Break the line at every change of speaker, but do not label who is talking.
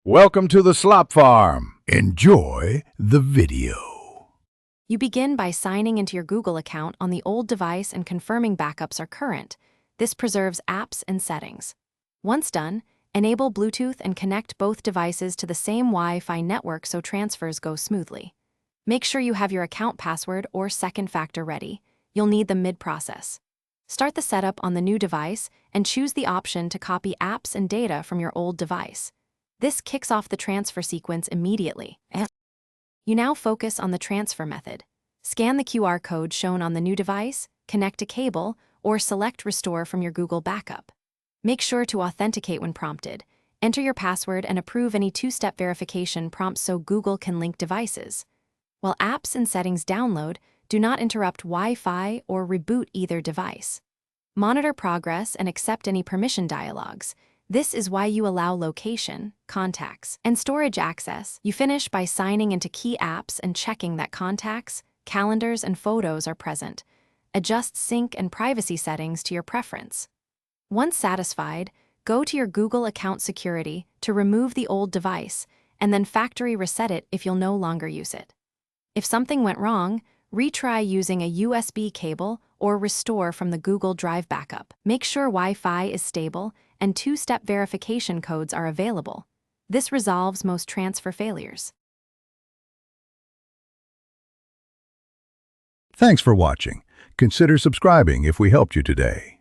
Welcome to the Slop Farm. Enjoy the video.
You begin by signing into your Google account on the old device and confirming backups are current. This preserves apps and settings. Once done, enable Bluetooth and connect both devices to the same Wi-Fi network so transfers go smoothly. Make sure you have your account password or second factor ready. You'll need them mid-process. Start the setup on the new device and choose the option to copy apps and data from your old device. This kicks off the transfer sequence immediately. You now focus on the transfer method. Scan the QR code shown on the new device, connect a cable, or select Restore from your Google backup. Make sure to authenticate when prompted. Enter your password and approve any two-step verification prompts so Google can link devices. While apps and settings download, do not interrupt Wi-Fi or reboot either device. Monitor progress and accept any permission dialogues. This is why you allow location, contacts, and storage access. You finish by signing into key apps and checking that contacts, calendars, and photos are present. Adjust sync and privacy settings to your preference. Once satisfied, go to your Google account security to remove the old device, and then factory reset it if you'll no longer use it. If something went wrong, retry using a USB cable or restore from the Google Drive backup. Make sure Wi-Fi is stable and two-step verification codes are available. This resolves most transfer failures.
Thanks for watching. Consider subscribing if we helped you today.